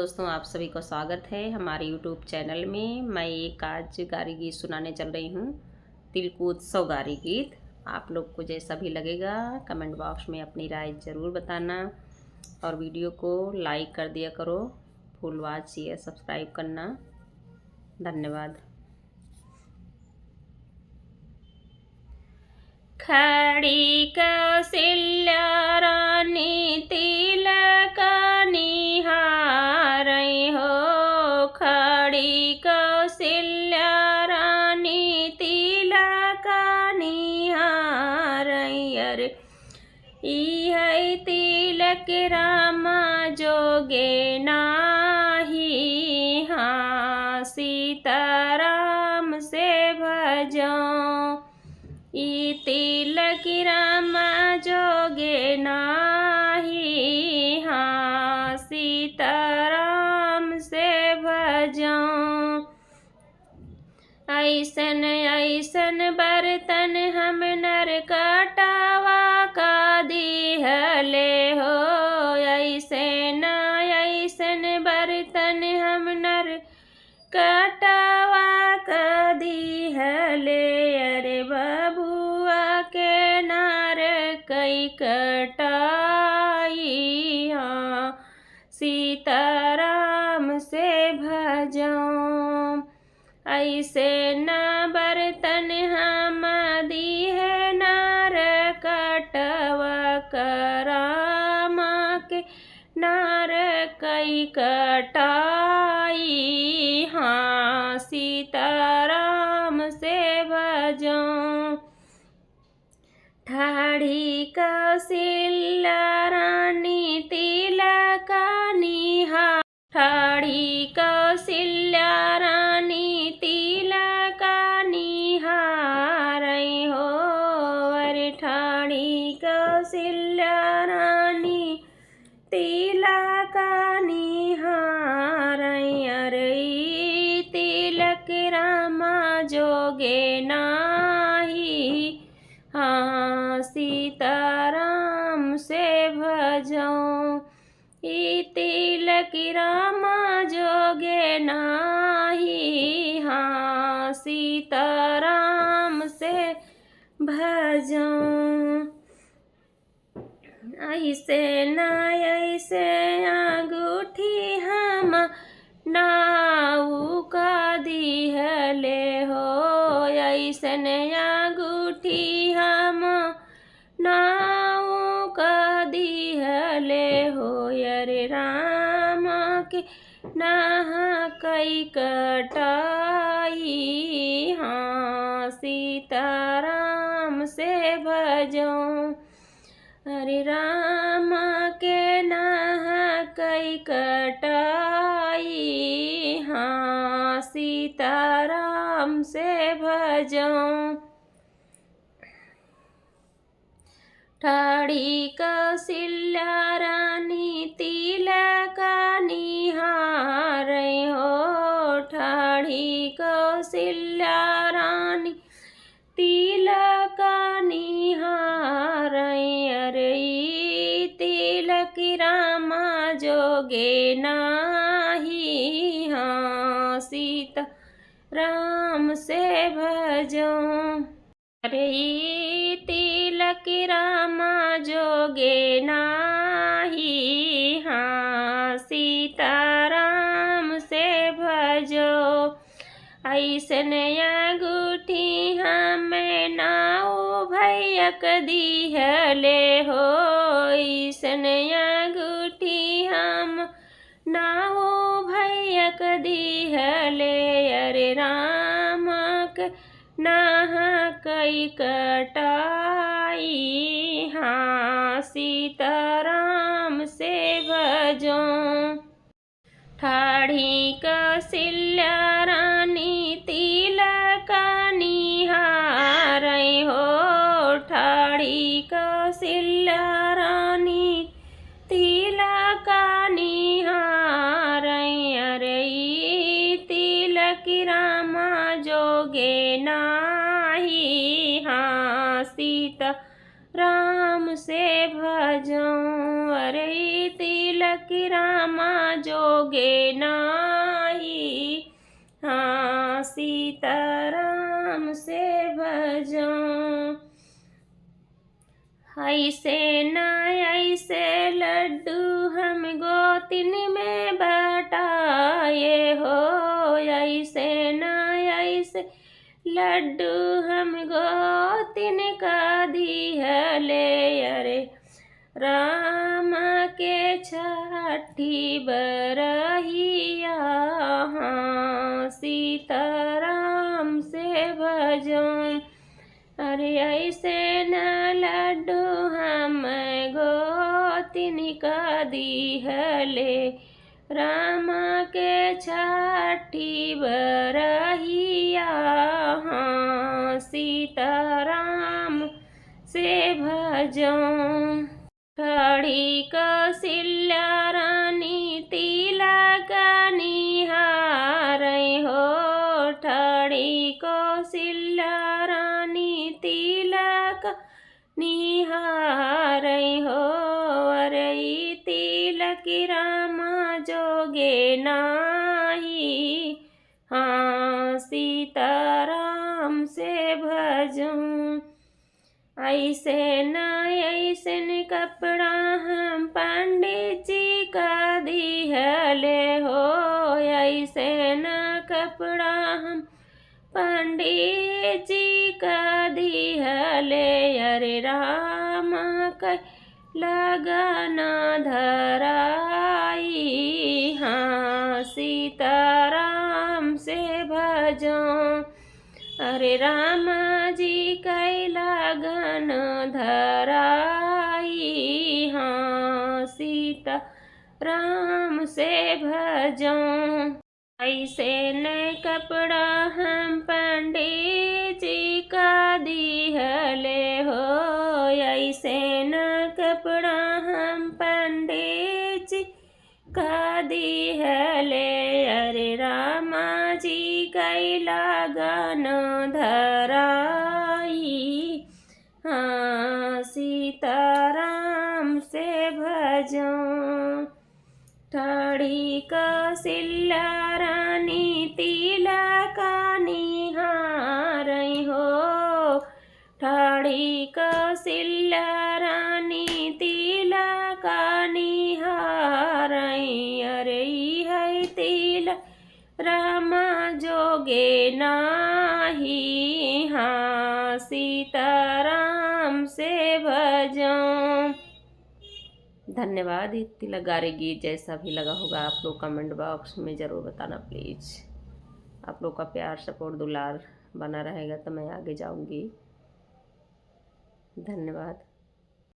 दोस्तों, आप सभी को स्वागत है हमारे YouTube चैनल में। मैं एक आज गारी गीत सुनाने चल रही हूँ, तिलकोत्सव गारी गीत। आप लोग को जैसा भी लगेगा कमेंट बॉक्स में अपनी राय ज़रूर बताना और वीडियो को लाइक कर दिया करो। फुल वॉच शेयर सब्सक्राइब करना। धन्यवाद। खड़ी कौशल्या रानी तिलक निहारै हो, खड़ी कौशल्या रानी तिलक निहारै। अरे इहै तिलक रामा जोगे नाही, हाँ सीताराम से भजो। ई तिलक रामा जोगे नाही, हाँ सीताराम से भजो। ऐसन ऐसन बर्तन हम नरकटावा का दिहले हो, ऐसन ऐसन बर्तन हम नरकटावा का दिहले। अरे बबुआ के नार कई कटाई, हाँ सीताराम से भजो। ऐसे न बर्तन हम दिहे नार कटवा करामा के नार कई कटाई, हाँ सीताराम से भजो। ठाढ़ी कौशल्या रानी तिलक निहारै, ठाढ़ी कौशल्या रानी तिलक निहारै हो। अरे ठाढ़ी कौशल्या रानी तिलक निहारै। अरे तिलक रामा जोगे नाही, हाँ सीताराम से भजो। ई तिलक रामा जोगे नाही, हाँ सीताराम से भजो। ऐसे न ऐसे अंगूठी हम नाऊ का दिहले हो, ऐसन अंगूठी हम नाऊ का दिहले हो। अरे राम के नहा कई कटाई, हाँ सीताराम से भजो। हरे राम के नहा कई कटाई, हाँ सीताराम से भजो। ठाढ़ी कौशल्या रानी तिलक निहारै हो, ठाढ़ी कौशल्या रानी तिलक निहारै। अरे तिलक रामा जोगे नाही, हाँ सीता राम से भजो। अरे तिलक रामा जोगे नाही, हाँ सीताराम से भजो। ऐसन अंगूठी हमें नाऊ भैयक दिहले हो, ऐसन अंगूठी हम नाऊ भैयक दिहले। अरे राम के नहा कई कटाई, हाँ सीताराम से भजो। ठाढ़ी कौशल्या रानी तिलक निहारै हो, ठाढ़ी कौशल्या रानी तिलक निहारै। अरे तिलक रामा जोगे नाही, हाँ सीता राम से भजो। अरे तिलक रामा जोगे नाही। हाँ सीताराम से भजो। ऐसे न ऐसे लड्डू हम गोतिन में बटाए हो। ऐसे न ऐसे लड्डू हम गोतिन का दिहले। अरे राम के छठी बरहिया। हाँ सीताराम से भजो। अरे ऐसे न लड्डू हम गोतिन का दिहले। राम के छठी बरहिया। हाँ सीताराम से भजो। खड़ी कौशल्या रानी तिलक निहारै हो। ठड़ी कौशल्या रानी तिलक निहारै हो। अरे तिलक रामा जोगे नाही। हाँ सीताराम से भजो। ऐसे न ऐसन कपड़ा हम पंडित जी का दिहले हो। ऐसे न कपड़ा हम पंडित जी का दिहले। अरे राम का लगन धराई। हाँ सीताराम से भजो। अरे राम जी कै लगन धराई। हाँ सीता राम से भजो। ऐसे न कपड़ा हम पंडित जी का दिहले हो। ऐसे न कपड़ा हम पंडित जी का दिहले। अरे रामा जी कै लगन धराई। हाँ सीताराम से भजो। ठड़ी कौशल्या रानी तिलक निहारै हो। ठड़ी कौशल्या रानी तिलक निहारै। अरे है तिलक रामा जोगे नाही। हाँ सीताराम से भजो। धन्यवाद। ये तिलक गारे गीत जैसा भी लगा होगा आप लोग कमेंट बॉक्स में ज़रूर बताना प्लीज़। आप लोग का प्यार सपोर्ट दुलार बना रहेगा तो मैं आगे जाऊंगी। धन्यवाद।